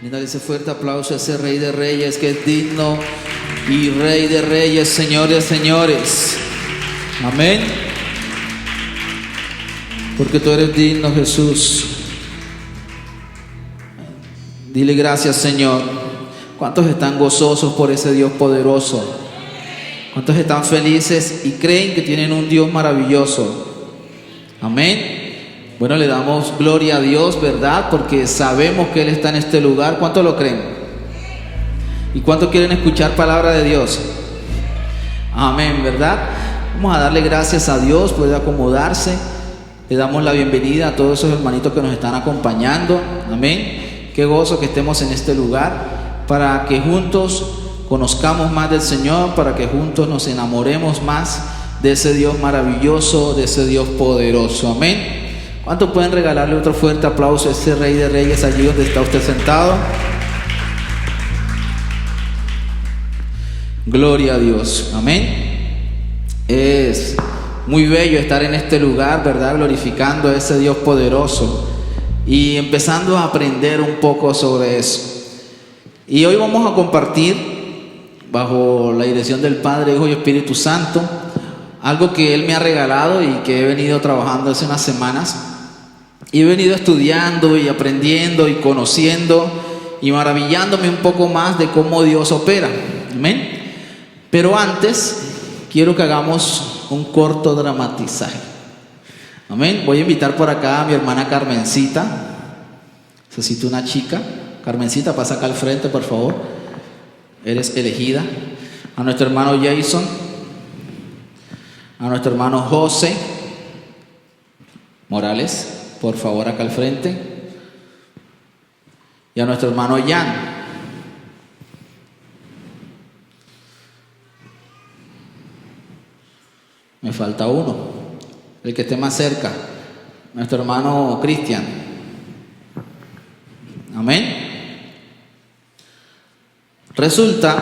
Dale ese fuerte aplauso a ese Rey de Reyes que es digno y Rey de Reyes, señores, señores. Amén. Porque tú eres digno, Jesús. Dile gracias, Señor. ¿Cuántos están gozosos por ese Dios poderoso? ¿Cuántos están felices y creen que tienen un Dios maravilloso? Amén. Bueno, le damos gloria a Dios, ¿verdad? Porque sabemos que Él está en este lugar. ¿Cuántos lo creen? ¿Y cuántos quieren escuchar palabra de Dios? Amén, ¿verdad? Vamos a darle gracias a Dios, puede acomodarse. Le damos la bienvenida a todos esos hermanitos que nos están acompañando. Amén. Qué gozo que estemos en este lugar para que juntos conozcamos más del Señor, para que juntos nos enamoremos más de ese Dios maravilloso, de ese Dios poderoso. Amén. ¿Cuántos pueden regalarle otro fuerte aplauso a ese Rey de Reyes allí donde está usted sentado? Gloria a Dios. Amén. Es muy bello estar en este lugar, ¿verdad? Glorificando a ese Dios poderoso y empezando a aprender un poco sobre eso. Y hoy vamos a compartir, bajo la dirección del Padre, Hijo y Espíritu Santo, algo que Él me ha regalado y que he venido trabajando hace unas semanas. Y he venido estudiando y aprendiendo y conociendo y maravillándome un poco más de cómo Dios opera. Amén. Pero antes quiero que hagamos un corto dramatizaje. Amén. Voy a invitar por acá a mi hermana Carmencita. Necesito una chica. Carmencita, pasa acá al frente, por favor. Eres elegida. A nuestro hermano Jason. A nuestro hermano José Morales, por favor, acá al frente. Y a nuestro hermano Jan. Me falta uno, el que esté más cerca, nuestro hermano Cristian. Amén. Resulta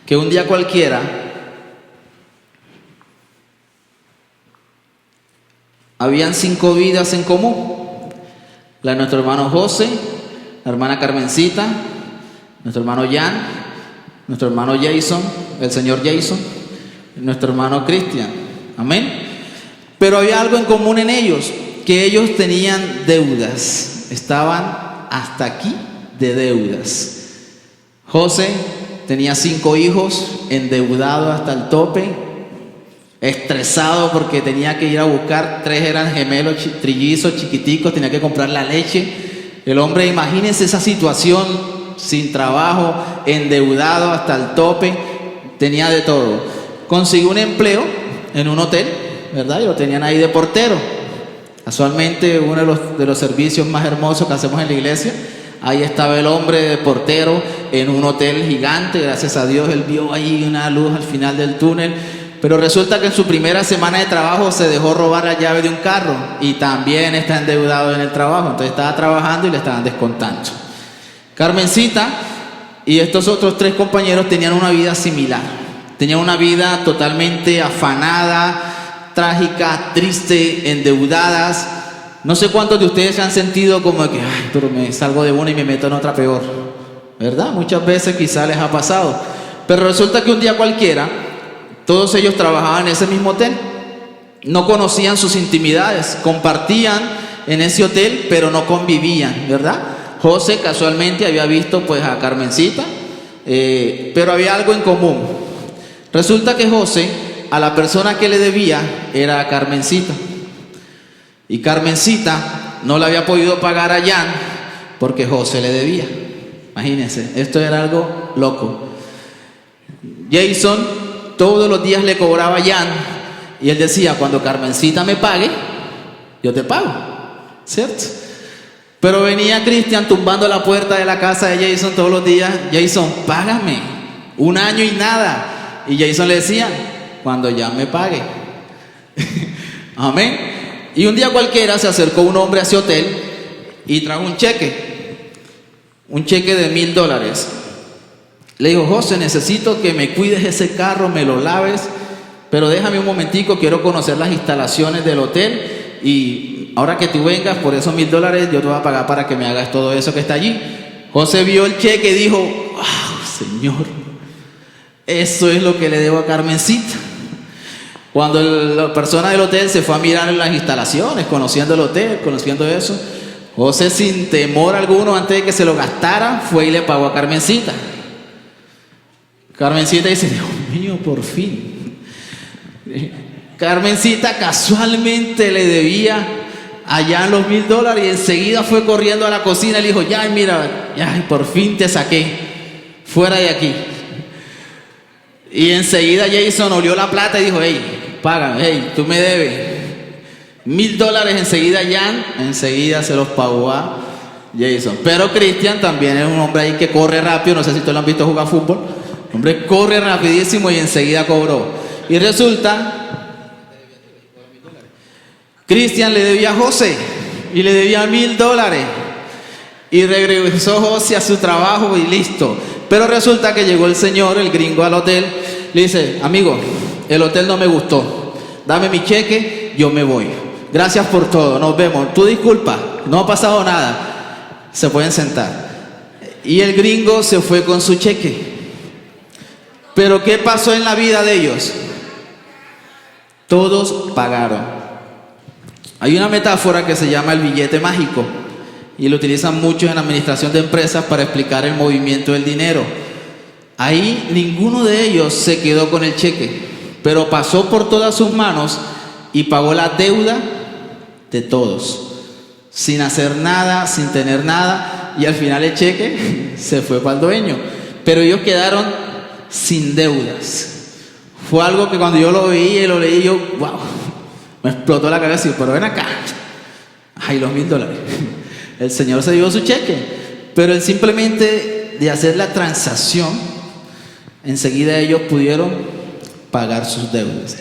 que un día cualquiera habían 5 vidas en común. La de nuestro hermano José, la hermana Carmencita, nuestro hermano Jan, nuestro hermano Jason, el señor Jason, nuestro hermano Cristian. Amén. Pero había algo en común en ellos, que ellos tenían deudas. Estaban hasta aquí de deudas. José tenía 5 hijos, endeudado hasta el tope, estresado porque tenía que ir a buscar, 3 eran gemelos, trillizos, chiquiticos, tenía que comprar la leche. El hombre, imagínense esa situación, sin trabajo, endeudado hasta el tope, tenía de todo. Consiguió un empleo en un hotel, ¿verdad? Y lo tenían ahí de portero. Casualmente, uno de los servicios más hermosos que hacemos en la iglesia, ahí estaba el hombre de portero en un hotel gigante. Gracias a Dios, él vio ahí una luz al final del túnel. Pero resulta que en su primera semana de trabajo se dejó robar la llave de un carro y también está endeudado en el trabajo. Entonces estaba trabajando y le estaban descontando. Carmencita y estos otros 3 compañeros tenían una vida similar. Tenían una vida totalmente afanada, trágica, triste, endeudadas. No sé cuántos de ustedes se han sentido como que, ay, pero me salgo de una y me meto en otra peor, ¿verdad? Muchas veces quizá les ha pasado. Pero resulta que un día cualquiera, todos ellos trabajaban en ese mismo hotel, no conocían sus intimidades, compartían en ese hotel, pero no convivían, ¿verdad? José casualmente había visto pues a Carmencita, pero había algo en común. Resulta que José, a la persona que le debía, era a Carmencita. Y Carmencita no le había podido pagar a Jan porque José le debía. Imagínense, esto era algo loco. Jason todos los días le cobraba a Jan y él decía, cuando Carmencita me pague, yo te pago, ¿cierto? Pero venía Cristian tumbando la puerta de la casa de Jason todos los días. Jason, págame, 1 año y nada. Y Jason le decía, cuando Jan me pague. Amén. Y un día cualquiera se acercó un hombre a ese hotel y trajo un cheque de $1,000. Le dijo, José, necesito que me cuides ese carro, me lo laves, pero déjame un momentico, quiero conocer las instalaciones del hotel y ahora que tú vengas por esos $1,000 yo te voy a pagar para que me hagas todo eso que está allí. José vio el cheque y dijo: wow, Señor, eso es lo que le debo a Carmencita. Cuando la persona del hotel se fue a mirar en las instalaciones, conociendo el hotel, conociendo eso, José, sin temor alguno, antes de que se lo gastara, fue y le pagó a Carmencita. Carmencita dice: Dios mío, por fin. Carmencita casualmente le debía allá los $1000 y enseguida fue corriendo a la cocina y le dijo: ya, mira, ya, por fin te saqué, fuera de aquí. Y enseguida Jason olió la plata y dijo: hey, paga, hey, tú me debes $1000. Enseguida Jan, enseguida se los pagó a Jason. Pero Cristian también es un hombre ahí que corre rápido, no sé si ustedes lo han visto jugar fútbol. El hombre corre rapidísimo y enseguida cobró. Y resulta, Cristian le debía a José y le debía $1000. Y regresó José a su trabajo y listo. Pero resulta que llegó el señor, el gringo, al hotel. Le dice: amigo, el hotel no me gustó, dame mi cheque, yo me voy, gracias por todo, nos vemos, tú disculpa, no ha pasado nada, se pueden sentar. Y el gringo se fue con su cheque. Pero ¿qué pasó en la vida de ellos? Todos pagaron. Hay una metáfora que se llama el billete mágico y lo utilizan muchos en administración de empresas para explicar el movimiento del dinero. Ahí ninguno de ellos se quedó con el cheque, pero pasó por todas sus manos y pagó la deuda de todos, sin hacer nada, sin tener nada, y al final el cheque se fue para el dueño, pero ellos quedaron sin deudas. Fue algo que cuando yo lo veía y lo leí, yo, wow, me explotó la cabeza y, pero ven acá, ay, los $1000. El Señor se dio su cheque, pero él simplemente de hacer la transacción, enseguida ellos pudieron pagar sus deudas.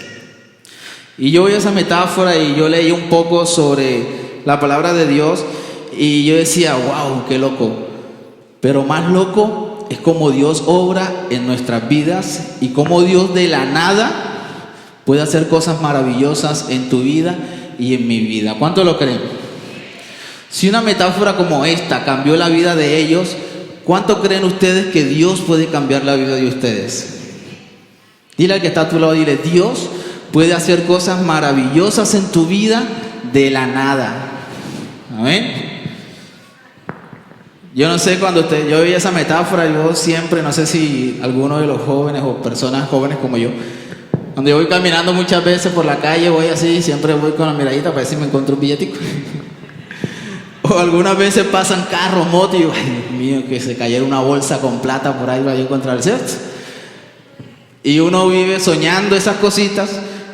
Y yo vi esa metáfora y yo leí un poco sobre la palabra de Dios y yo decía: wow, qué loco. Pero más loco es cómo Dios obra en nuestras vidas y cómo Dios de la nada puede hacer cosas maravillosas en tu vida y en mi vida. ¿Cuánto lo creen? Si una metáfora como esta cambió la vida de ellos, ¿cuánto creen ustedes que Dios puede cambiar la vida de ustedes? Dile al que está a tu lado, dile: Dios puede hacer cosas maravillosas en tu vida de la nada. Amén. Yo no sé, yo veía esa metáfora, yo siempre, no sé si alguno de los jóvenes o personas jóvenes como yo, cuando yo voy caminando muchas veces por la calle, voy así, siempre voy con la miradita para ver si me encuentro un billetico. O algunas veces pasan carros, motos, y digo: ay, Dios mío, que se cayera una bolsa con plata por ahí para yo encontrar, ¿cierto? Y uno vive soñando esas cositas,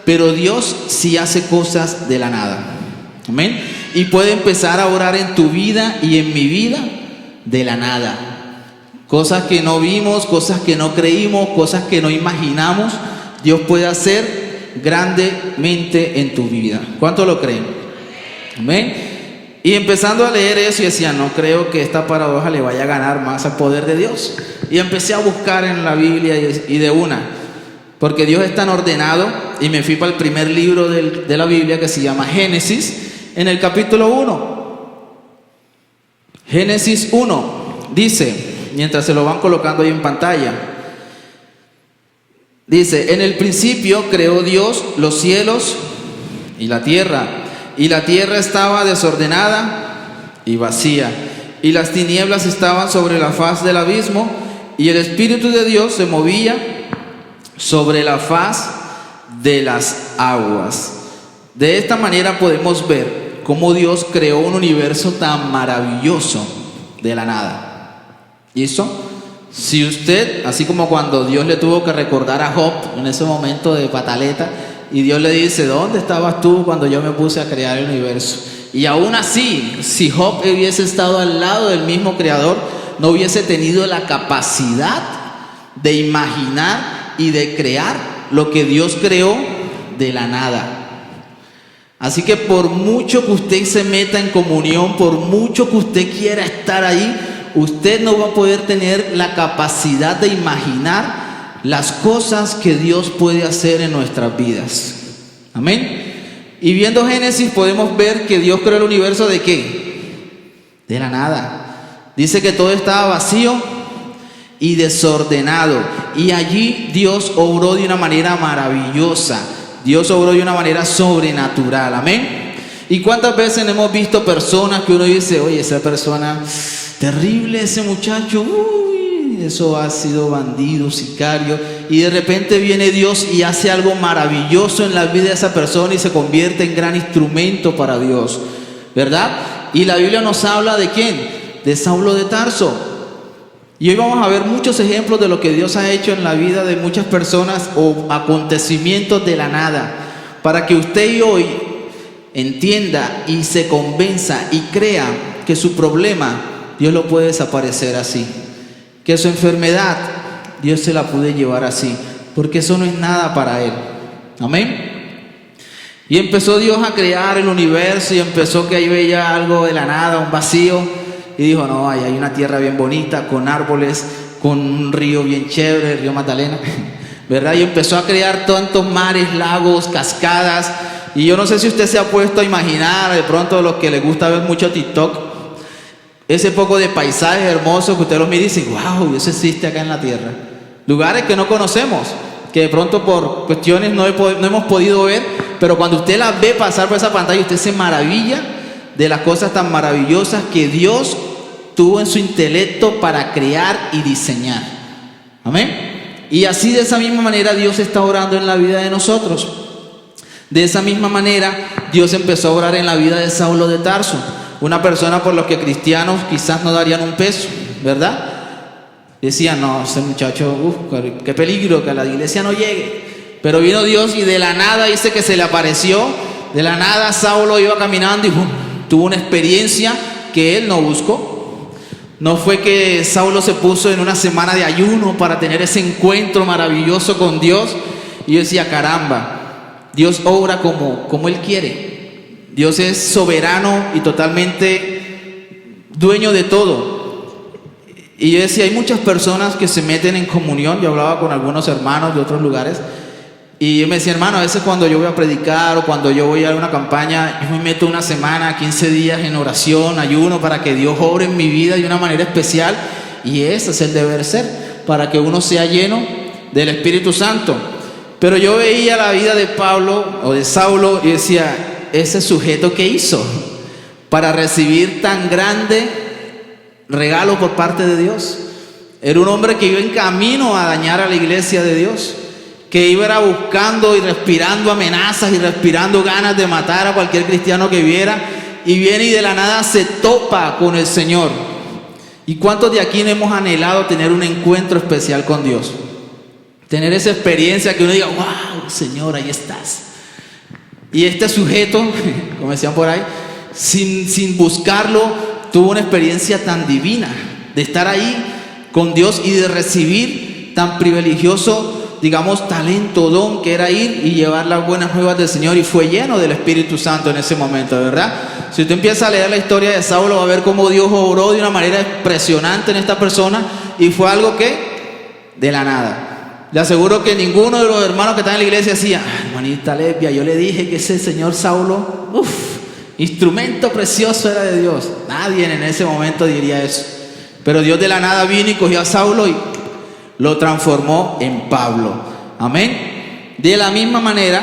pero Dios sí hace cosas de la nada. Amén. Y puede empezar a orar en tu vida y en mi vida de la nada. Cosas que no vimos, cosas que no creímos, cosas que no imaginamos, Dios puede hacer grandemente en tu vida. ¿Cuánto lo creen? Amén. Y empezando a leer eso, y decía: no creo que esta paradoja le vaya a ganar más al poder de Dios. Y empecé a buscar en la Biblia y de una, porque Dios es tan ordenado, y me fui para el primer libro de la Biblia, que se llama Génesis, en el capítulo 1. Génesis 1 dice, mientras se lo van colocando ahí en pantalla, dice: en el principio creó Dios los cielos y la tierra estaba desordenada y vacía, y las tinieblas estaban sobre la faz del abismo, y el Espíritu de Dios se movía sobre la faz de las aguas. De esta manera podemos ver cómo Dios creó un universo tan maravilloso de la nada. ¿Listo? Si usted, así como cuando Dios le tuvo que recordar a Job en ese momento de pataleta, y Dios le dice: ¿dónde estabas tú cuando yo me puse a crear el universo? Y aún así, si Job hubiese estado al lado del mismo creador, no hubiese tenido la capacidad de imaginar y de crear lo que Dios creó de la nada. Así que por mucho que usted se meta en comunión, por mucho que usted quiera estar ahí, usted no va a poder tener la capacidad de imaginar las cosas que Dios puede hacer en nuestras vidas. Amén. Y viendo Génesis podemos ver que Dios creó el universo ¿de qué? De la nada. Dice que todo estaba vacío y desordenado. Y allí Dios obró de una manera maravillosa. Dios obró de una manera sobrenatural. Amén. ¿Y cuántas veces hemos visto personas que uno dice, oye, esa persona, terrible ese muchacho, uy, eso ha sido bandido, sicario, y de repente viene Dios y hace algo maravilloso en la vida de esa persona y se convierte en gran instrumento para Dios, ¿verdad? Y la Biblia nos habla de ¿quién? De Saulo de Tarso. Y hoy vamos a ver muchos ejemplos de lo que Dios ha hecho en la vida de muchas personas o acontecimientos de la nada, para que usted y hoy entienda y se convenza y crea que su problema Dios lo puede desaparecer así, que su enfermedad Dios se la puede llevar así, porque eso no es nada para Él. Amén. Y empezó Dios a crear el universo y empezó que ahí veía algo de la nada, un vacío, y dijo, no, ahí hay una tierra bien bonita, con árboles, con un río bien chévere, el río Magdalena, ¿verdad? Y empezó a crear tantos mares, lagos, cascadas. Y yo no sé si usted se ha puesto a imaginar, de pronto los que les gusta ver mucho TikTok, ese poco de paisajes hermosos que usted los mira y dice, wow, eso existe acá en la tierra. Lugares que no conocemos, que de pronto por cuestiones no hemos podido ver, pero cuando usted las ve pasar por esa pantalla, usted se maravilla de las cosas tan maravillosas que Dios tuvo en su intelecto para crear y diseñar. Amén. Y así de esa misma manera Dios está obrando en la vida de nosotros. De esa misma manera Dios empezó a obrar en la vida de Saulo de Tarso, una persona por la que cristianos quizás no darían un peso, ¿verdad? Decían, no, ese muchacho, qué peligro que a la iglesia no llegue. Pero vino Dios y de la nada dice que se le apareció. De la nada Saulo iba caminando y tuvo una experiencia que él no buscó. No fue que Saulo se puso en una semana de ayuno para tener ese encuentro maravilloso con Dios. Y yo decía, caramba, Dios obra como Él quiere. Dios es soberano y totalmente dueño de todo. Y yo decía, hay muchas personas que se meten en comunión. Yo hablaba con algunos hermanos de otros lugares y me decía, hermano, a veces cuando yo voy a predicar o cuando yo voy a una campaña, yo me meto una semana, 15 días en oración, ayuno, para que Dios obre en mi vida de una manera especial. Y ese es el deber ser, para que uno sea lleno del Espíritu Santo. Pero yo veía la vida de Pablo o de Saulo y decía, ese sujeto que hizo para recibir tan grande regalo por parte de Dios. Era un hombre que iba en camino a dañar a la iglesia de Dios, que iba buscando y respirando amenazas y respirando ganas de matar a cualquier cristiano que viera, y viene y de la nada se topa con el Señor. ¿Y cuántos de aquí no hemos anhelado tener un encuentro especial con Dios? Tener esa experiencia que uno diga, wow, Señor, ahí estás. Y este sujeto, como decían por ahí, sin buscarlo, tuvo una experiencia tan divina de estar ahí con Dios y de recibir tan privilegioso, digamos, talento, don, que era ir y llevar las buenas nuevas del Señor, y fue lleno del Espíritu Santo en ese momento, ¿verdad? Si usted empieza a leer la historia de Saulo, va a ver cómo Dios obró de una manera impresionante en esta persona, y fue algo que de la nada. Le aseguro que ninguno de los hermanos que están en la iglesia decía, hermanita Lesbia, yo le dije que ese señor Saulo, instrumento precioso era de Dios. Nadie en ese momento diría eso. Pero Dios de la nada vino y cogió a Saulo y lo transformó en Pablo. Amén. De la misma manera,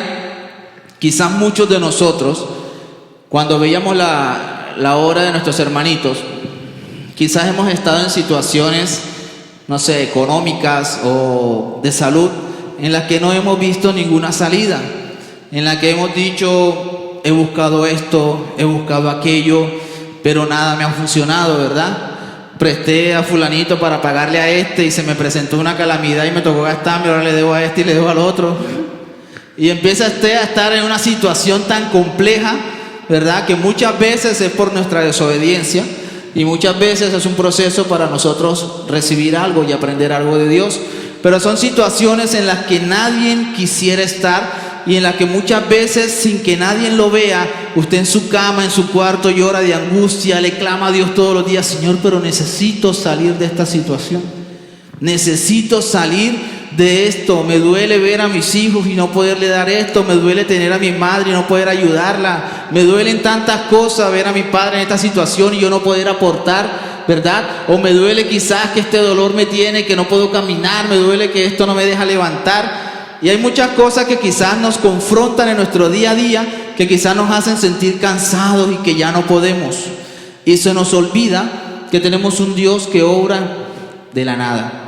quizás muchos de nosotros, cuando veíamos la obra de nuestros hermanitos, quizás hemos estado en situaciones, no sé, económicas o de salud, en las que no hemos visto ninguna salida, en la que hemos dicho, he buscado esto, he buscado aquello, pero nada me ha funcionado, ¿verdad? Presté a fulanito para pagarle a este y se me presentó una calamidad y me tocó gastarme, ahora le debo a este y le debo al otro. Y empieza usted a estar en una situación tan compleja, ¿verdad? Que muchas veces es por nuestra desobediencia. Y muchas veces es un proceso para nosotros recibir algo y aprender algo de Dios. Pero son situaciones en las que nadie quisiera estar y en las que muchas veces, sin que nadie lo vea, usted en su cama, en su cuarto, llora de angustia, le clama a Dios todos los días, Señor, pero necesito salir de esta situación. Necesito salir de esto. Me duele ver a mis hijos y no poderle dar esto. Me duele tener a mi madre y no poder ayudarla. Me duelen tantas cosas ver a mi padre en esta situación y yo no poder aportar ¿verdad? O me duele quizás que este dolor me tiene, que no puedo caminar, me duele que esto no me deja levantar. Y hay muchas cosas que quizás nos confrontan en nuestro día a día, que quizás nos hacen sentir cansados y que ya no podemos. Y se nos olvida que tenemos un Dios que obra de la nada.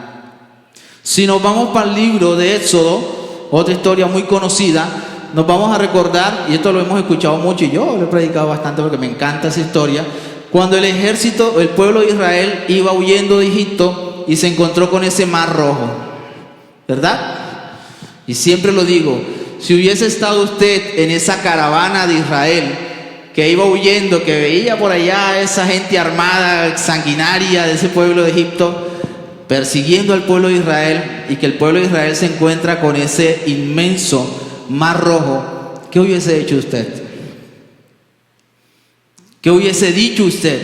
Si nos vamos para el libro de Éxodo, otra historia muy conocida, nos vamos a recordar, y esto lo hemos escuchado mucho y yo lo he predicado bastante porque me encanta esa historia, cuando el pueblo de Israel iba huyendo de Egipto y se encontró con ese mar rojo, ¿verdad? Y siempre lo digo, si hubiese estado usted en esa caravana de Israel que iba huyendo, que veía por allá a esa gente armada, sanguinaria de ese pueblo de Egipto, persiguiendo al pueblo de Israel, y que el pueblo de Israel se encuentra con ese inmenso mar rojo, ¿qué hubiese hecho usted? ¿Qué hubiese dicho usted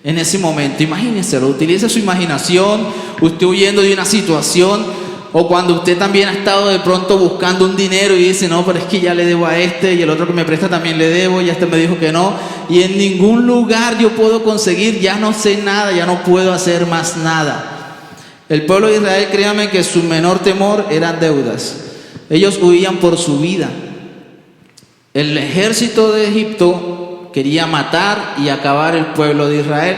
en ese momento? Imagínenselo, utilice su imaginación, usted huyendo de una situación, o cuando usted también ha estado de pronto buscando un dinero y dice, no, pero es que ya le debo a este, y el otro que me presta también le debo, y este me dijo que no, y en ningún lugar yo puedo conseguir, ya no sé nada, ya no puedo hacer más nada. El pueblo de Israel, créanme que su menor temor eran deudas. Ellos huían por su vida. El ejército de Egipto quería matar y acabar el pueblo de Israel.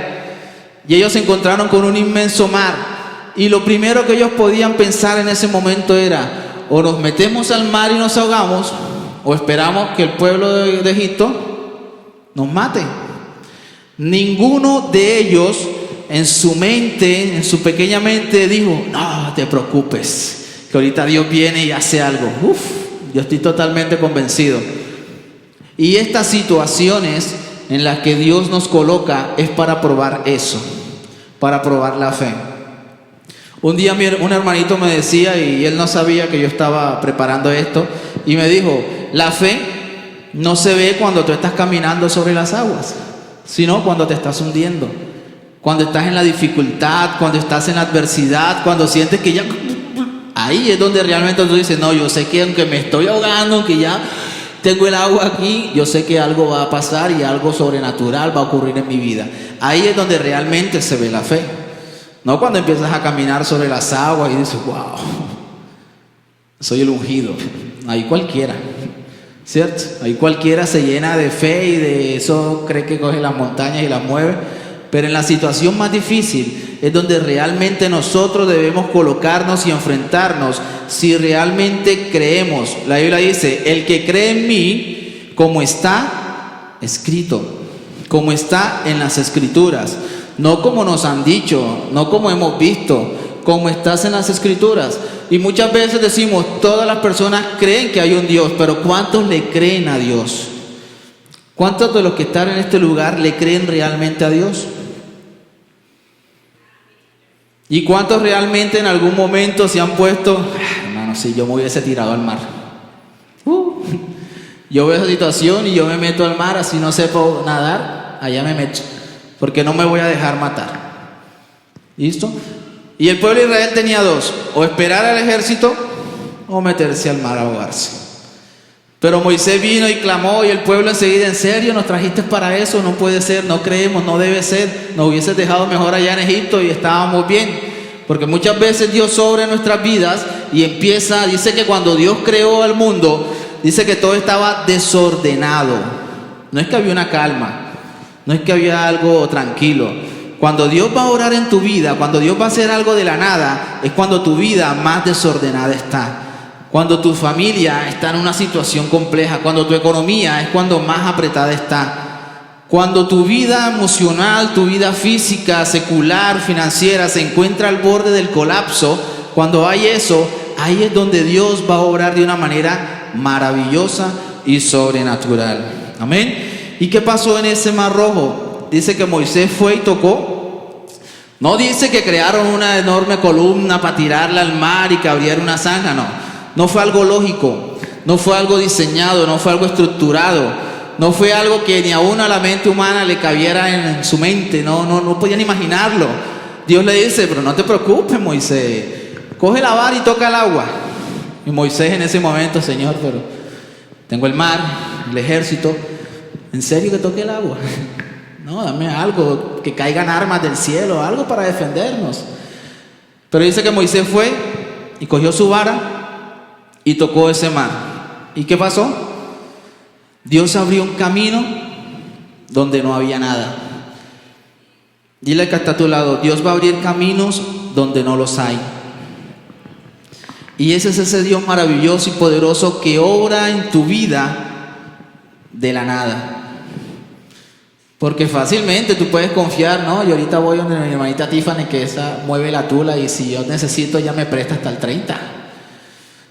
Y ellos se encontraron con un inmenso mar. Y lo primero que ellos podían pensar en ese momento era, o nos metemos al mar y nos ahogamos, o esperamos que el pueblo de Egipto nos mate. Ninguno de ellos en su mente, en su pequeña mente, dijo, no te preocupes, que ahorita Dios viene y hace algo. Yo estoy totalmente convencido. Y estas situaciones en las que Dios nos coloca es para probar eso, para probar la fe. Un día un hermanito me decía, y él no sabía que yo estaba preparando esto, y me dijo, la fe no se ve cuando tú estás caminando sobre las aguas, sino cuando te estás hundiendo, cuando estás en la dificultad, cuando estás en la adversidad, cuando sientes que ya... Ahí es donde realmente tú dices, no, yo sé que aunque me estoy ahogando, aunque ya tengo el agua aquí, yo sé que algo va a pasar y algo sobrenatural va a ocurrir en mi vida. Ahí es donde realmente se ve la fe. No cuando empiezas a caminar sobre las aguas y dices, wow, soy el ungido. Ahí cualquiera, ¿cierto? Ahí cualquiera se llena de fe y de eso cree que coge las montañas y las mueve. Pero en la situación más difícil es donde realmente nosotros debemos colocarnos y enfrentarnos si realmente creemos. La Biblia dice, el que cree en mí, como está escrito, como está en las Escrituras, no como nos han dicho, no como hemos visto, como estás en las Escrituras. Y muchas veces decimos, todas las personas creen que hay un Dios, pero ¿cuántos le creen a Dios? ¿Cuántos de los que están en este lugar le creen realmente a Dios? ¿Y cuántos realmente en algún momento se han puesto, hermano, si yo me hubiese tirado al mar? Yo veo esa situación y yo me meto al mar, así no sepa nadar, allá me meto, porque no me voy a dejar matar. ¿Listo? Y el pueblo de Israel tenía dos, o esperar al ejército o meterse al mar a ahogarse. Pero Moisés vino y clamó y el pueblo enseguida, ¿en serio nos trajiste para eso? No puede ser, no creemos, no debe ser. Nos hubieses dejado mejor allá en Egipto y estábamos bien. Porque muchas veces Dios obra en nuestras vidas y empieza, dice que cuando Dios creó al mundo, dice que todo estaba desordenado. No es que había una calma, no es que había algo tranquilo. Cuando Dios va a orar en tu vida, cuando Dios va a hacer algo de la nada, es cuando tu vida más desordenada está. Cuando tu familia está en una situación compleja, cuando tu economía es cuando más apretada está. Cuando tu vida emocional, tu vida física, secular, financiera se encuentra al borde del colapso, cuando hay eso, ahí es donde Dios va a obrar de una manera maravillosa y sobrenatural. Amén. ¿Y qué pasó en ese mar rojo? Dice que Moisés fue y tocó. No dice que crearon una enorme columna para tirarla al mar y que abriera una zanja, no. No fue algo lógico, no fue algo diseñado, no fue algo estructurado, no fue algo que ni aún a la mente humana le cabiera en su mente, no podían imaginarlo. Dios le dice, pero no te preocupes, Moisés, coge la vara y toca el agua. Y Moisés en ese momento, Señor, pero tengo el mar, el ejército, ¿en serio que toque el agua? No, dame algo, que caigan armas del cielo, algo para defendernos. Pero dice que Moisés fue y cogió su vara y tocó ese mar. ¿Y qué pasó? Dios abrió un camino donde no había nada. Dile que está a tu lado, Dios va a abrir caminos donde no los hay. Y ese es ese Dios maravilloso y poderoso que obra en tu vida de la nada. Porque fácilmente tú puedes confiar, ¿no? Yo ahorita voy donde mi hermanita Tiffany, que esa mueve la tula, y si yo necesito, ella me presta hasta el 30.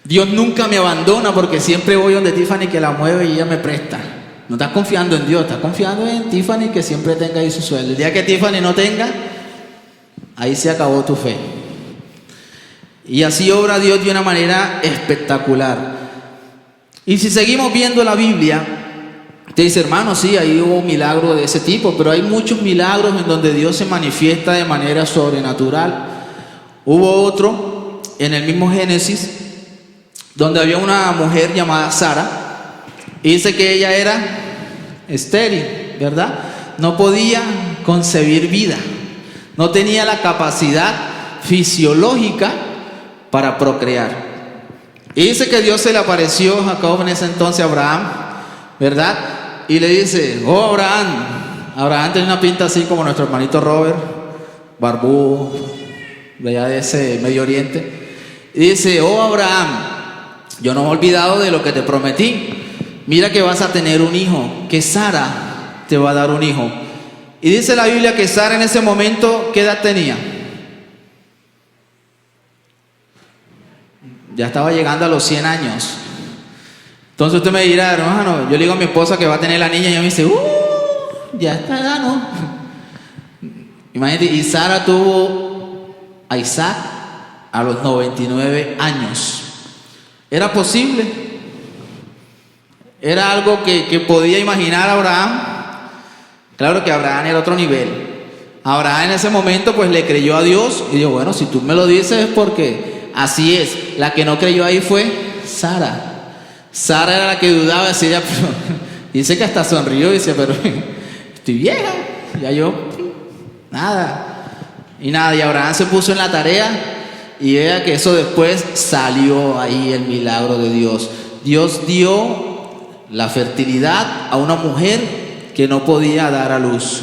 Dios nunca me abandona porque siempre voy donde Tiffany, que la mueve y ella me presta. No estás confiando en Dios, estás confiando en Tiffany, que siempre tenga ahí su sueldo. El día que Tiffany no tenga, ahí se acabó tu fe. Y así obra Dios de una manera espectacular. Y si seguimos viendo la Biblia, te dice, hermano, sí, ahí hubo un milagro de ese tipo, pero hay muchos milagros en donde Dios se manifiesta de manera sobrenatural. Hubo otro en el mismo Génesis, donde había una mujer llamada Sara, y dice que ella era estéril, ¿verdad? No podía concebir vida, no tenía la capacidad fisiológica para procrear. Y dice que Dios se le apareció a Jacob en ese entonces a Abraham, ¿verdad? Y le dice, oh Abraham. Abraham tenía una pinta así como nuestro hermanito Robert, barbudo, de allá de ese Medio Oriente. Y dice, oh Abraham, yo no me he olvidado de lo que te prometí. Mira que vas a tener un hijo, que Sara te va a dar un hijo. Y dice la Biblia que Sara en ese momento, ¿qué edad tenía? Ya estaba llegando a los 100 años. Entonces usted me dirá, hermano, yo le digo a mi esposa que va a tener la niña y ella me dice, ya está edad, ¿no? Imagínate, y Sara tuvo a Isaac a los 99 años. ¿Era posible? ¿Era algo que podía imaginar Abraham? Claro que Abraham era otro nivel. Abraham en ese momento pues le creyó a Dios y dijo, bueno, si tú me lo dices es porque así es. La que no creyó ahí fue Sara. Sara era la que dudaba, decía, pero dice que hasta sonrió y dice, pero estoy vieja, ya yo, nada. Y nada, y Abraham se puso en la tarea y vea que eso después salió ahí el milagro de Dios. Dios dio la fertilidad a una mujer que no podía dar a luz.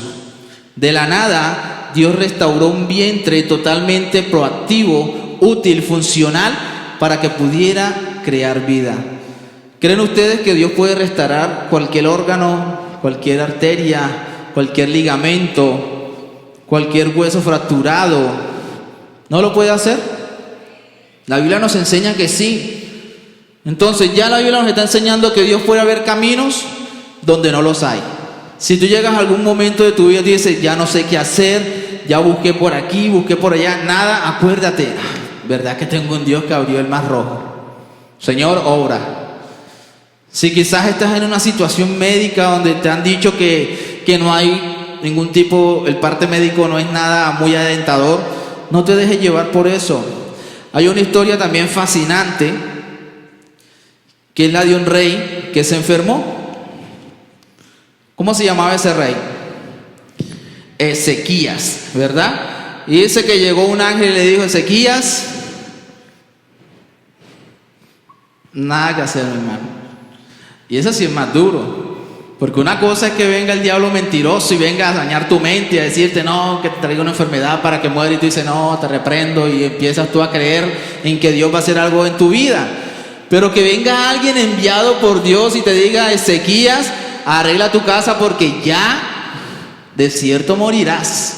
De la nada, Dios restauró un vientre totalmente proactivo, útil, funcional, para que pudiera crear vida. ¿Creen ustedes que Dios puede restaurar cualquier órgano, cualquier arteria, cualquier ligamento, cualquier hueso fracturado? ¿No lo puede hacer? La Biblia nos enseña que sí. Entonces ya la Biblia nos está enseñando que Dios puede haber caminos donde no los hay. Si tú llegas a algún momento de tu vida y dices, ya no sé qué hacer, ya busqué por aquí, busqué por allá, nada, acuérdate, ¿verdad que tengo un Dios que abrió el mar rojo? Señor, obra. Si quizás estás en una situación médica donde te han dicho que no hay ningún tipo, el parte médico no es nada muy alentador, no te dejes llevar por eso. Hay una historia también fascinante, que es la de un rey que se enfermó. ¿Cómo se llamaba ese rey? Ezequías, ¿verdad? Y dice que llegó un ángel y le dijo, Ezequías, nada que hacer, mi hermano. Y eso sí es más duro, porque una cosa es que venga el diablo mentiroso y venga a dañar tu mente y a decirte, no, que te traiga una enfermedad para que muera, y tú dices, no, te reprendo, y empiezas tú a creer en que Dios va a hacer algo en tu vida. Pero que venga alguien enviado por Dios y te diga, Ezequías, arregla tu casa porque ya de cierto morirás.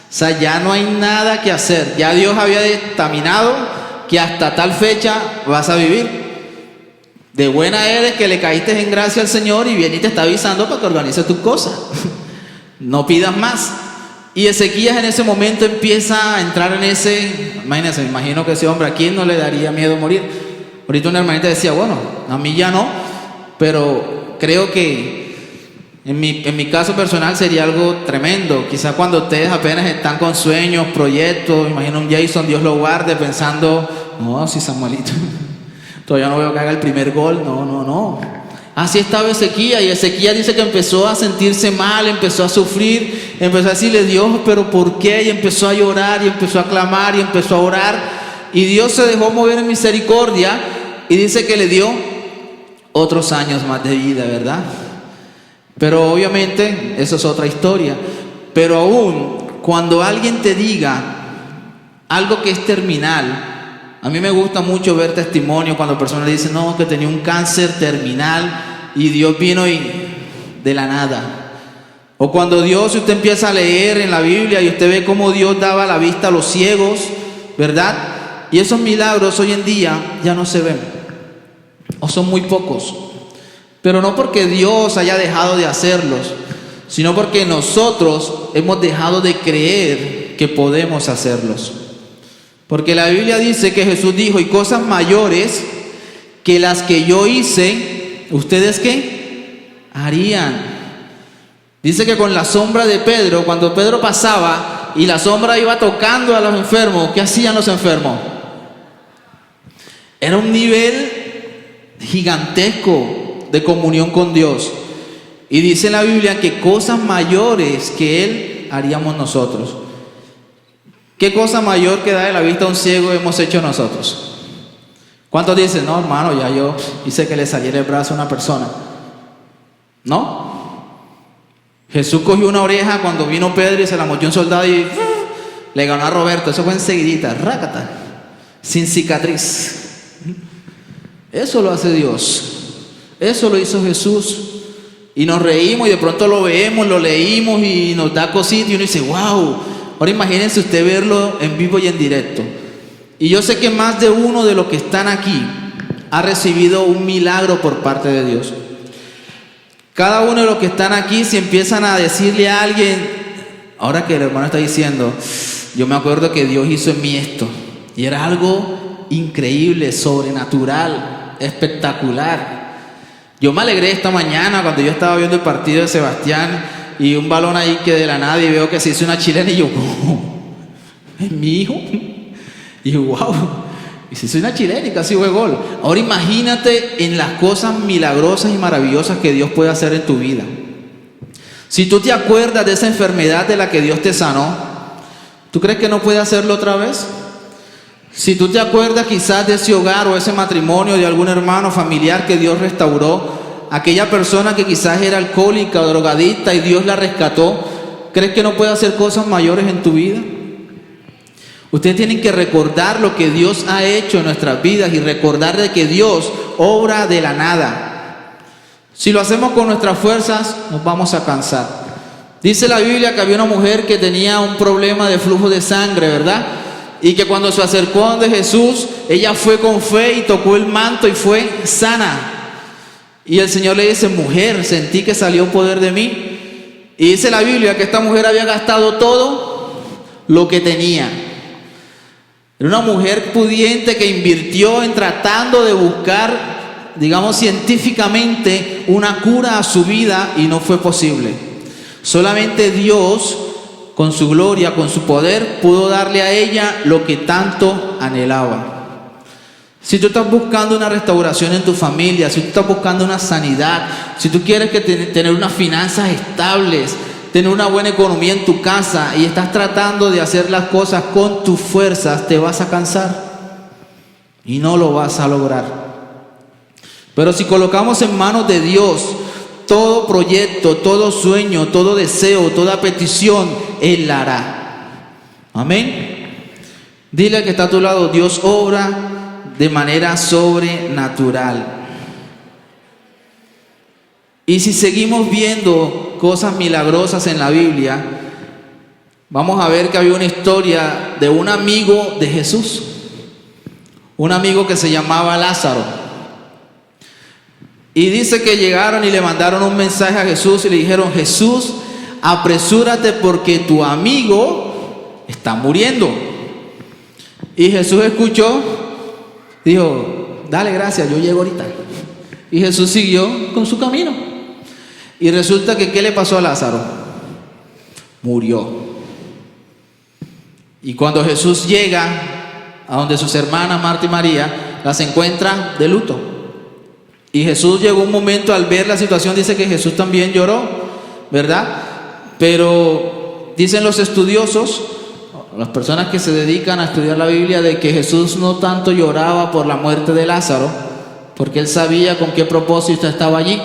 O sea, ya no hay nada que hacer. Ya Dios había determinado que hasta tal fecha vas a vivir. De buena eres que le caíste en gracia al Señor y viene y te está avisando para que organices tus cosas. No pidas más. Y Ezequías en ese momento empieza a entrar en ese, imagínense, me imagino que ese hombre, ¿a quién no le daría miedo morir? Ahorita una hermanita decía, bueno, a mí ya no, pero creo que en mi caso personal sería algo tremendo. Quizás cuando ustedes apenas están con sueños, proyectos, imagino un Jason, Dios lo guarde, pensando, no, si Samuelito, todavía no veo que haga el primer gol, no. Así estaba Ezequías, y Ezequías dice que empezó a sentirse mal, empezó a sufrir, empezó a decirle: Dios, ¿pero por qué? Y empezó a llorar, y empezó a clamar, y empezó a orar, y Dios se dejó mover en misericordia, y dice que le dio otros años más de vida, ¿verdad? Pero obviamente eso es otra historia. Pero aún cuando alguien te diga algo que es terminal, a mí me gusta mucho ver testimonios cuando personas dicen: no, que tenía un cáncer terminal y Dios vino y de la nada. O cuando Dios, si usted empieza a leer en la Biblia y usted ve cómo Dios daba la vista a los ciegos, ¿verdad? Y esos milagros hoy en día ya no se ven, o son muy pocos. Pero no porque Dios haya dejado de hacerlos, sino porque nosotros hemos dejado de creer que podemos hacerlos. Porque la Biblia dice que Jesús dijo: y cosas mayores que las que yo hice, ¿ustedes qué? Harían. Dice que con la sombra de Pedro, cuando Pedro pasaba y la sombra iba tocando a los enfermos, ¿qué hacían los enfermos? Era un nivel gigantesco de comunión con Dios. Y dice la Biblia que cosas mayores que Él haríamos nosotros. ¿Qué cosa mayor que darle la vista a un ciego hemos hecho nosotros? ¿Cuántos dicen: no, hermano, ya yo hice que le saliera el brazo a una persona? ¿No? Jesús cogió una oreja cuando vino Pedro y se la mochó un soldado y le ganó a Roberto. Eso fue enseguidita, rácata, sin cicatriz. Eso lo hace Dios. Eso lo hizo Jesús. Y nos reímos y de pronto lo vemos, lo leímos y nos da cosita y uno dice: wow. Ahora imagínense usted verlo en vivo y en directo. Y yo sé que más de uno de los que están aquí ha recibido un milagro por parte de Dios. Cada uno de los que están aquí, si empiezan a decirle a alguien, ahora que el hermano está diciendo: yo me acuerdo que Dios hizo en mí esto, y era algo increíble, sobrenatural, espectacular. Yo me alegré esta mañana cuando yo estaba viendo el partido de Sebastián y un balón ahí que de la nada y veo que se hizo una chilena y yo: ¿es mi hijo? Y yo: wow, y se hizo una chilena y casi fue gol. Ahora imagínate en las cosas milagrosas y maravillosas que Dios puede hacer en tu vida. Si tú te acuerdas de esa enfermedad de la que Dios te sanó, ¿tú crees que no puede hacerlo otra vez? Si tú te acuerdas quizás de ese hogar o ese matrimonio de algún hermano familiar que Dios restauró, aquella persona que quizás era alcohólica o drogadicta y Dios la rescató, ¿crees que no puede hacer cosas mayores en tu vida? Ustedes tienen que recordar lo que Dios ha hecho en nuestras vidas y recordar de que Dios obra de la nada. Si lo hacemos con nuestras fuerzas, nos vamos a cansar. Dice la Biblia que había una mujer que tenía un problema de flujo de sangre, ¿verdad? Y que cuando se acercó a donde Jesús, ella fue con fe y tocó el manto y fue sana. Y el Señor le dice: mujer, sentí que salió poder de mí. Y dice la Biblia que esta mujer había gastado todo lo que tenía. Era una mujer pudiente que invirtió en tratando de buscar, digamos, científicamente una cura a su vida y no fue posible. Solamente Dios, con su gloria, con su poder, pudo darle a ella lo que tanto anhelaba. Si tú estás buscando una restauración en tu familia, si tú estás buscando una sanidad, si tú quieres tener unas finanzas estables, tener una buena economía en tu casa y estás tratando de hacer las cosas con tus fuerzas, te vas a cansar y no lo vas a lograr. Pero si colocamos en manos de Dios todo proyecto, todo sueño, todo deseo, toda petición, Él la hará. Amén. Dile al que está a tu lado: Dios obra de manera sobrenatural. Y si seguimos viendo cosas milagrosas en la Biblia, vamos a ver que había una historia de un amigo de Jesús, un amigo que se llamaba Lázaro. Y dice que llegaron y le mandaron un mensaje a Jesús y le dijeron: Jesús, apresúrate porque tu amigo está muriendo. Y Jesús escuchó, dijo: dale, gracias, yo llego ahorita. Y Jesús siguió con su camino. Y resulta que ¿qué le pasó a Lázaro? Murió. Y cuando Jesús llega a donde sus hermanas Marta y María, las encuentra de luto. Y Jesús llegó un momento al ver la situación, dice que Jesús también lloró, ¿verdad? Pero dicen los estudiosos, las personas que se dedican a estudiar la Biblia, de que Jesús no tanto lloraba por la muerte de Lázaro, porque él sabía con qué propósito estaba allí,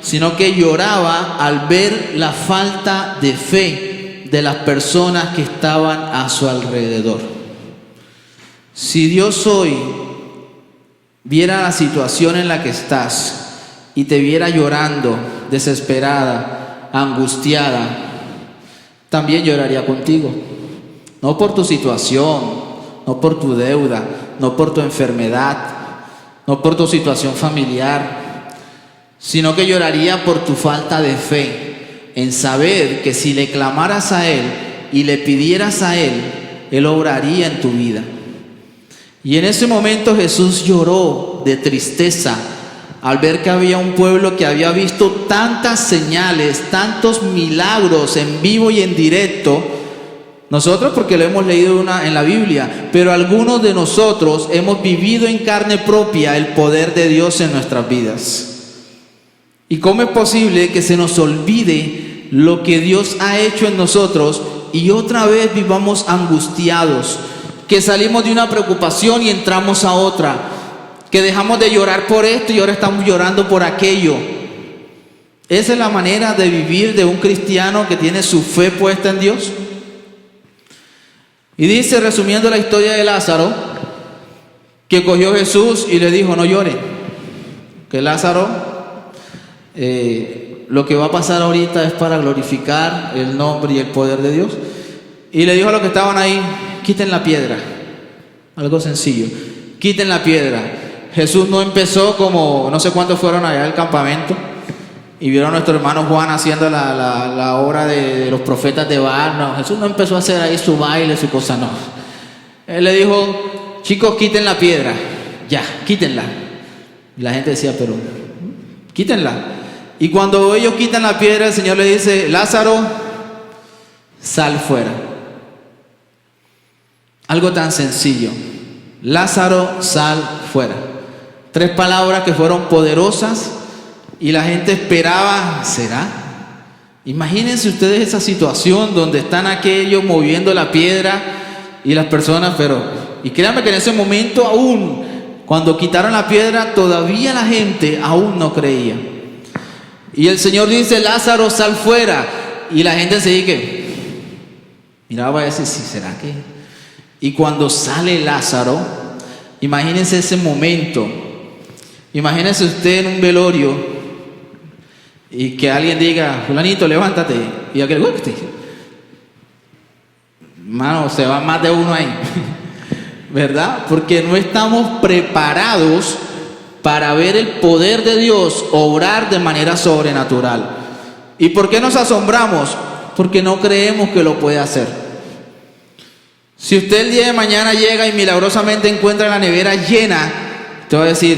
sino que lloraba al ver la falta de fe de las personas que estaban a su alrededor. Si Dios hoy viera la situación en la que estás y te viera llorando, desesperada, angustiada, también lloraría contigo. No por tu situación, no por tu deuda, no por tu enfermedad, no por tu situación familiar, sino que lloraría por tu falta de fe, en saber que si le clamaras a Él y le pidieras a Él, Él obraría en tu vida. Y en ese momento Jesús lloró de tristeza al ver que había un pueblo que había visto tantas señales, tantos milagros en vivo y en directo. Nosotros porque lo hemos leído en la Biblia, pero algunos de nosotros hemos vivido en carne propia el poder de Dios en nuestras vidas. ¿Y cómo es posible que se nos olvide lo que Dios ha hecho en nosotros y otra vez vivamos angustiados? Que salimos de una preocupación y entramos a otra, que dejamos de llorar por esto y ahora estamos llorando por aquello. ¿Esa es la manera de vivir de un cristiano que tiene su fe puesta en Dios? Y dice, resumiendo la historia de Lázaro, que cogió Jesús y le dijo: no llore, que Lázaro, lo que va a pasar ahorita es para glorificar el nombre y el poder de Dios. Y le dijo a los que estaban ahí: quiten la piedra. Algo sencillo, quiten la piedra. Jesús no empezó como, no sé cuántos fueron allá al campamento y vieron a nuestro hermano Juan haciendo la obra de los profetas de Baal. No, Jesús no empezó a hacer ahí su baile, su cosa, no. Él le dijo: chicos, quiten la piedra, ya, quítenla. Y la gente decía: pero quítenla. Y cuando ellos quitan la piedra, el Señor le dice: Lázaro, sal fuera. Algo tan sencillo: Lázaro, sal fuera. 3 palabras que fueron poderosas y la gente esperaba: ¿será? Imagínense ustedes esa situación donde están aquellos moviendo la piedra y las personas, y créanme que en ese momento aún, cuando quitaron la piedra, todavía la gente aún no creía. Y el Señor dice: Lázaro, sal fuera. Y la gente se dice: miraba a decir, ¿sí, será que? Y cuando sale Lázaro, imagínense ese momento. Imagínense usted en un velorio y que alguien diga: fulanito, levántate. Y aquel: hermano, se va más de uno ahí. ¿Verdad? Porque no estamos preparados para ver el poder de Dios obrar de manera sobrenatural. ¿Y por qué nos asombramos? Porque no creemos que lo puede hacer. Si usted el día de mañana llega y milagrosamente encuentra la nevera llena, te va a decir,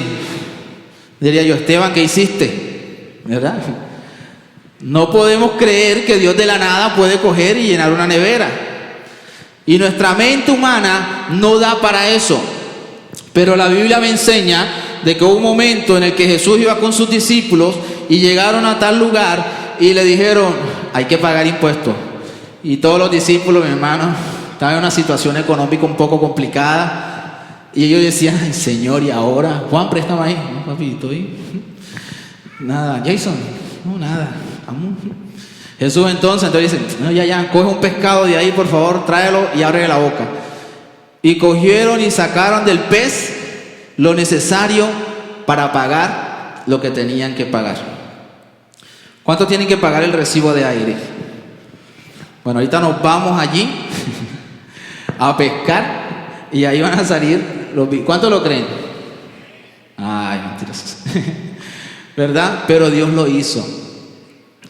diría yo: Esteban, ¿qué hiciste? ¿Verdad? No podemos creer que Dios de la nada puede coger y llenar una nevera. Y nuestra mente humana no da para eso. Pero la Biblia me enseña de que hubo un momento en el que Jesús iba con sus discípulos y llegaron a tal lugar y le dijeron: hay que pagar impuestos. Y todos los discípulos, mi hermano, estaban en una situación económica un poco complicada. Y ellos decían: ay, Señor, ¿y ahora? Juan, préstame ahí. No, papi, estoy. Nada. Jason, no, nada. Vamos. Jesús entonces dice: no, ya, coge un pescado de ahí, por favor, tráelo y ábrele la boca. Y cogieron y sacaron del pez lo necesario para pagar lo que tenían que pagar. ¿Cuánto tienen que pagar el recibo de aire? Bueno, ahorita nos vamos allí a pescar y ahí van a salir los... ¿Cuánto lo creen? Ay, mentirosos. ¿Verdad? Pero Dios lo hizo.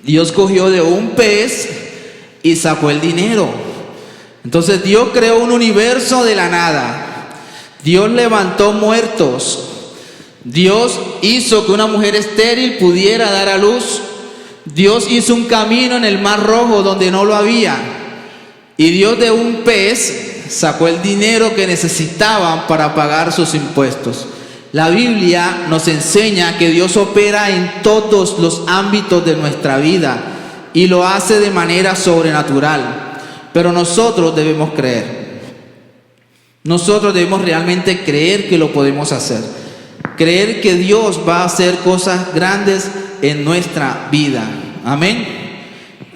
Dios cogió de un pez y sacó el dinero. Entonces Dios creó un universo de la nada. Dios levantó muertos. Dios hizo que una mujer estéril pudiera dar a luz. Dios hizo un camino en el Mar Rojo donde no lo había. Y Dios de un pez sacó el dinero que necesitaban para pagar sus impuestos. La Biblia nos enseña que Dios opera en todos los ámbitos de nuestra vida y lo hace de manera sobrenatural. Pero nosotros debemos creer. Nosotros debemos realmente creer que lo podemos hacer. Creer que Dios va a hacer cosas grandes en nuestra vida. Amén.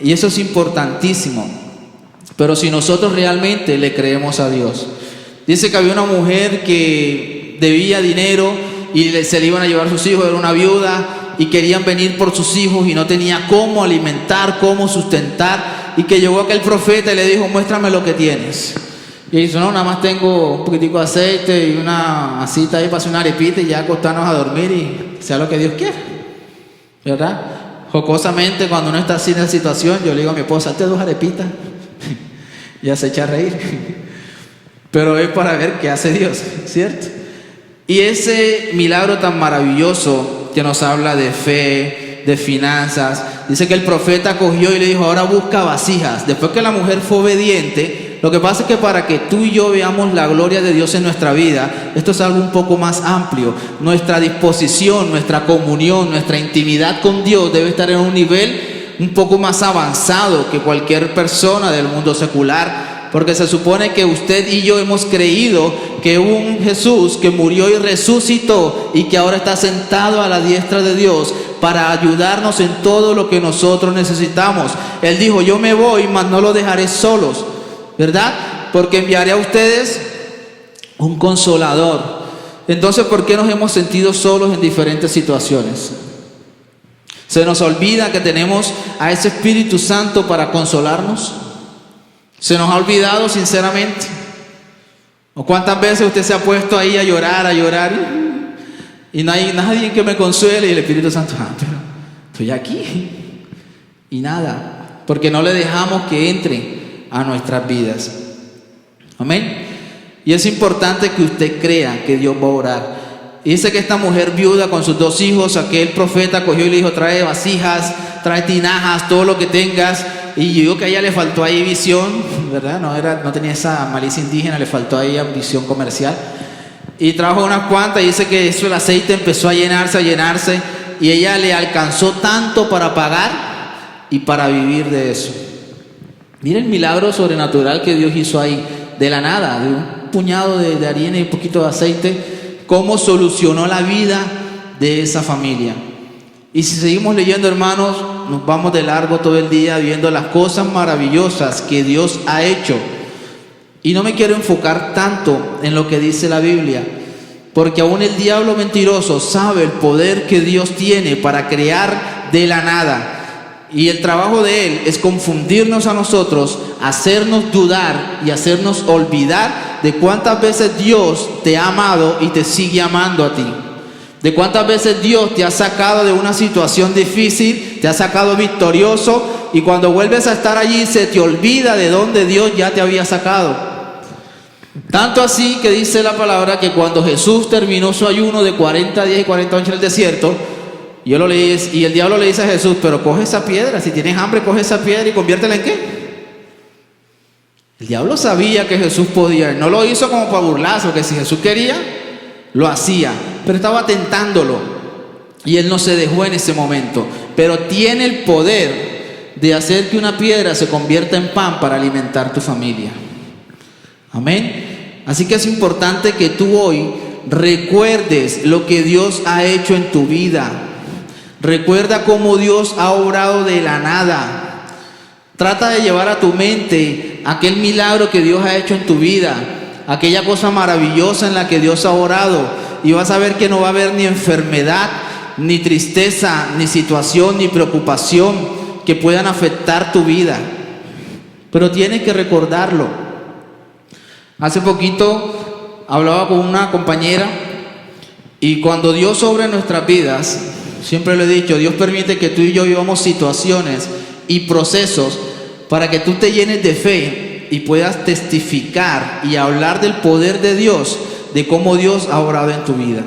Y eso es importantísimo. Pero si nosotros realmente le creemos a Dios. Dice que había una mujer que debía dinero y se le iban a llevar sus hijos, era una viuda y querían venir por sus hijos y no tenía cómo alimentar, cómo sustentar, y que llegó aquel profeta y le dijo: muéstrame lo que tienes. Y dice: no, nada más tengo un poquitico de aceite y una masita ahí para hacer una arepita y ya acostarnos a dormir y sea lo que Dios quiera, ¿verdad? Jocosamente, cuando uno está así en esa situación, yo le digo a mi esposa: hazte 2 arepitas. Ya se echa a reír. Pero es para ver qué hace Dios, ¿cierto? Y ese milagro tan maravilloso que nos habla de fe, de finanzas, dice que el profeta cogió y le dijo: ahora busca vasijas. Después que la mujer fue obediente, lo que pasa es que para que tú y yo veamos la gloria de Dios en nuestra vida, esto es algo un poco más amplio. Nuestra disposición, nuestra comunión, nuestra intimidad con Dios debe estar en un nivel un poco más avanzado que cualquier persona del mundo secular, porque se supone que usted y yo hemos creído que hubo un Jesús que murió y resucitó y que ahora está sentado a la diestra de Dios para ayudarnos en todo lo que nosotros necesitamos. Él dijo: yo me voy, mas no los dejaré solos, ¿verdad? Porque enviaré a ustedes un consolador. Entonces, ¿por qué nos hemos sentido solos en diferentes situaciones? Se nos olvida que tenemos a ese Espíritu Santo para consolarnos. Se nos ha olvidado, sinceramente. ¿O cuántas veces usted se ha puesto ahí a llorar y no hay nadie que me consuele? Y el Espíritu Santo: pero estoy aquí. Y nada, porque no le dejamos que entre a nuestras vidas. Amén. Y es importante que usted crea que Dios va a orar. Y dice que esta mujer viuda con sus 2 hijos, aquel profeta cogió y le dijo: trae vasijas, trae tinajas, todo lo que tengas. Y yo digo que a ella le faltó ahí visión, ¿verdad? No tenía esa malicia indígena, le faltó ahí visión comercial. Y trajo unas cuantas y dice que eso, el aceite empezó a llenarse. Y ella le alcanzó tanto para pagar y para vivir de eso. Miren el milagro sobrenatural que Dios hizo ahí, de la nada, de un puñado de harina y un poquito de aceite. Cómo solucionó la vida de esa familia. Y si seguimos leyendo, hermanos, nos vamos de largo todo el día viendo las cosas maravillosas que Dios ha hecho. Y no me quiero enfocar tanto en lo que dice la Biblia, porque aún el diablo mentiroso sabe el poder que Dios tiene para crear de la nada. Y el trabajo de él es confundirnos a nosotros, hacernos dudar y hacernos olvidar de cuántas veces Dios te ha amado y te sigue amando a ti. De cuántas veces Dios te ha sacado de una situación difícil, te ha sacado victorioso, y cuando vuelves a estar allí se te olvida de dónde Dios ya te había sacado. Tanto así que dice la palabra que cuando Jesús terminó su ayuno de 40 días y 40 noches en el desierto, yo lo leí, y el diablo le dice a Jesús: pero coge esa piedra, si tienes hambre coge esa piedra y conviértela en ¿qué? El diablo sabía que Jesús podía, no lo hizo como para burlarse, porque si Jesús quería, lo hacía, pero estaba tentándolo y él no se dejó en ese momento. Pero tiene el poder de hacer que una piedra se convierta en pan para alimentar tu familia. Amén. Así que es importante que tú hoy recuerdes lo que Dios ha hecho en tu vida. Recuerda cómo Dios ha obrado de la nada. Trata de llevar a tu mente aquel milagro que Dios ha hecho en tu vida, aquella cosa maravillosa en la que Dios ha orado, y vas a ver que no va a haber ni enfermedad, ni tristeza, ni situación, ni preocupación que puedan afectar tu vida. Pero tienes que recordarlo. Hace poquito hablaba con una compañera, y cuando Dios obra en nuestras vidas, siempre le he dicho, Dios permite que tú y yo vivamos situaciones y procesos para que tú te llenes de fe y puedas testificar y hablar del poder de Dios, de cómo Dios ha obrado en tu vida.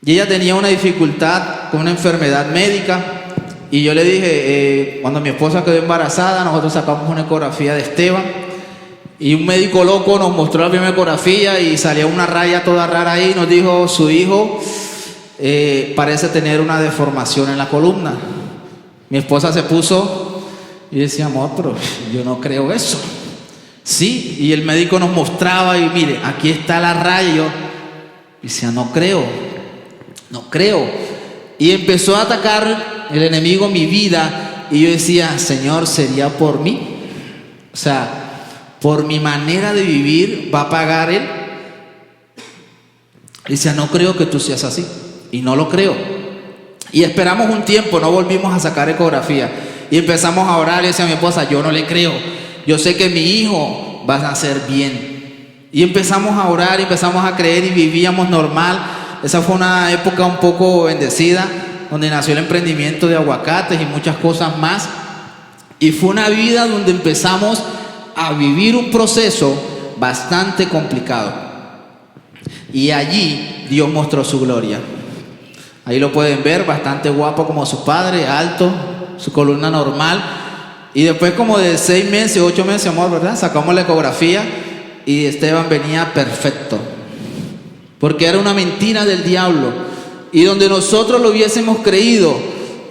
Y ella tenía una dificultad con una enfermedad médica, y yo le dije, cuando mi esposa quedó embarazada, nosotros sacamos una ecografía de Esteban, Y un médico loco nos mostró la primera ecografía y salía una raya toda rara ahí. Nos dijo, su hijo parece tener una deformación en la columna. Mi esposa se puso y decía, amor, pero yo no creo eso. Sí, y el médico nos mostraba y mire, aquí está la raya. Y yo decía, no creo. Y empezó a atacar el enemigo mi vida y yo decía, Señor, ¿sería por mí? O sea, por mi manera de vivir va a pagar Él. Y decía, no creo que tú seas así. Y no lo creo. Y esperamos un tiempo, no volvimos a sacar ecografía. Y empezamos a orar y decía a mi esposa, yo no le creo. Yo sé que mi hijo va a nacer bien. Y empezamos a orar, empezamos a creer y vivíamos normal. Esa fue una época un poco bendecida, donde nació el emprendimiento de aguacates y muchas cosas más. Y fue una vida donde empezamos a vivir un proceso bastante complicado. Y allí Dios mostró su gloria. Ahí lo pueden ver, bastante guapo como su padre, alto, su columna normal. Y después como de 6 meses, 8 meses, amor, ¿verdad? Sacamos la ecografía y Esteban venía perfecto. Porque era una mentira del diablo. Y donde nosotros lo hubiésemos creído,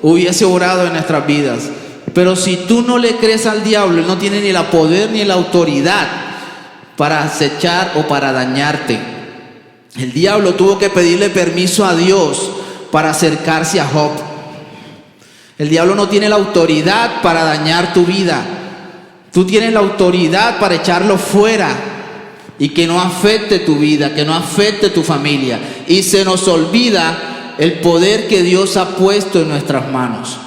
hubiese obrado en nuestras vidas. Pero si tú no le crees al diablo, él no tiene ni el poder ni la autoridad para acechar o para dañarte. El diablo tuvo que pedirle permiso a Dios para acercarse a Job. El diablo no tiene la autoridad para dañar tu vida. Tú tienes la autoridad para echarlo fuera y que no afecte tu vida, que no afecte tu familia. Y se nos olvida el poder que Dios ha puesto en nuestras manos.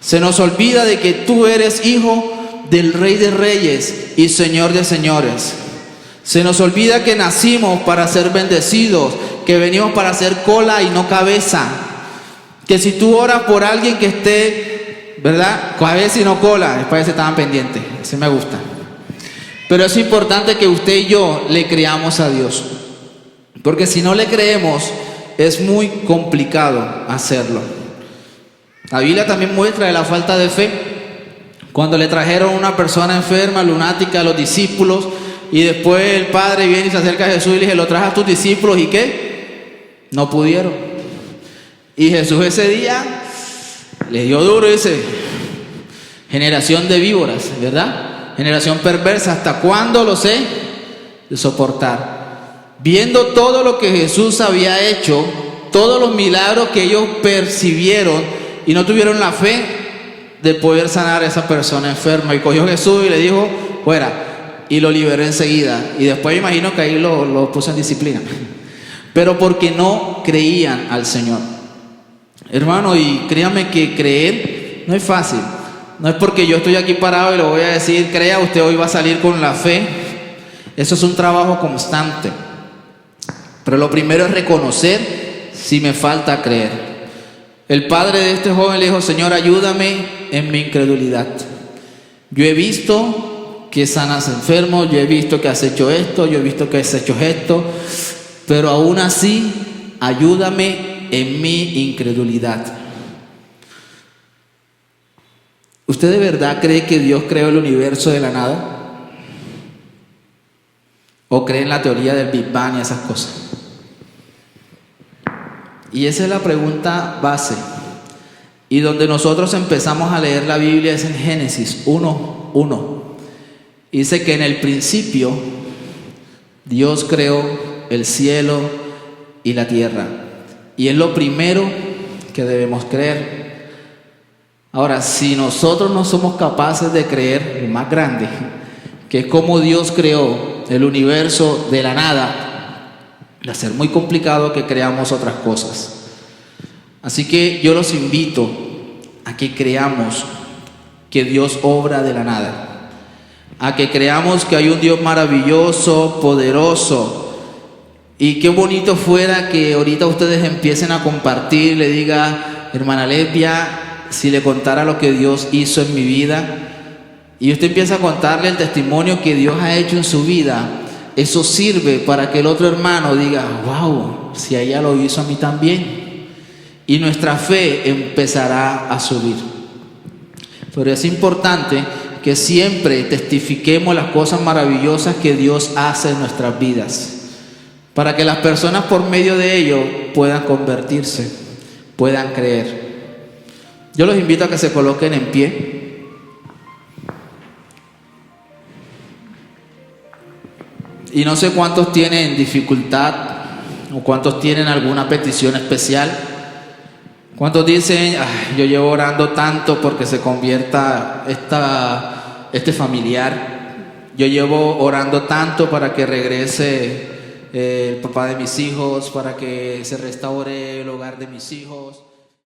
Se nos olvida de que tú eres hijo del Rey de Reyes y Señor de Señores. Se nos olvida que nacimos para ser bendecidos, que venimos para hacer cola y no cabeza. Que si tú oras por alguien que esté, ¿verdad?, cabeza y no cola, después estaban pendientes. Ese me gusta. Pero es importante que usted y yo le creamos a Dios. Porque si no le creemos, es muy complicado hacerlo. La Biblia también muestra de la falta de fe. Cuando le trajeron una persona enferma, lunática, a los discípulos, y después el Padre viene y se acerca a Jesús y le dice, ¿lo traes a tus discípulos? ¿Y qué? No pudieron. Y Jesús ese día le dio duro y dice, generación de víboras, ¿verdad? Generación perversa, ¿hasta cuándo los he de soportar? Viendo todo lo que Jesús había hecho, todos los milagros que ellos percibieron, y no tuvieron la fe de poder sanar a esa persona enferma. Y cogió Jesús y le dijo, fuera. Y lo liberó enseguida. Y después me imagino que ahí lo puso en disciplina. Pero porque no creían al Señor. Hermano, y créame que creer no es fácil. No es porque yo estoy aquí parado y lo voy a decir, crea, usted hoy va a salir con la fe. Eso es un trabajo constante. Pero lo primero es reconocer si me falta creer. El padre de este joven le dijo, Señor, ayúdame en mi incredulidad. Yo he visto que sanas enfermos, yo he visto que has hecho esto, yo he visto que has hecho esto, pero aún así, ayúdame en mi incredulidad. ¿Usted de verdad cree que Dios creó el universo de la nada? ¿O cree en la teoría del Big Bang y esas cosas? Y esa es la pregunta base. Y donde nosotros empezamos a leer la Biblia es en Génesis 1:1. Dice que en el principio Dios creó el cielo y la tierra. Y es lo primero que debemos creer. Ahora, si nosotros no somos capaces de creer lo más grande, que es como Dios creó el universo de la nada, va a ser muy complicado que creamos otras cosas. Así que yo los invito a que creamos que Dios obra de la nada, a que creamos que hay un Dios maravilloso, poderoso. Y qué bonito fuera que ahorita ustedes empiecen a compartir, le diga, hermana Lesbia, si le contara lo que Dios hizo en mi vida, y usted empieza a contarle el testimonio que Dios ha hecho en su vida. Eso sirve para que el otro hermano diga, wow, si a ella lo hizo a mí también. Y nuestra fe empezará a subir. Pero es importante que siempre testifiquemos las cosas maravillosas que Dios hace en nuestras vidas, para que las personas por medio de ello puedan convertirse, puedan creer. Yo los invito a que se coloquen en pie. Y no sé cuántos tienen dificultad o cuántos tienen alguna petición especial. ¿Cuántos dicen, yo llevo orando tanto porque se convierta este familiar? Yo llevo orando tanto para que regrese el papá de mis hijos, para que se restaure el hogar de mis hijos.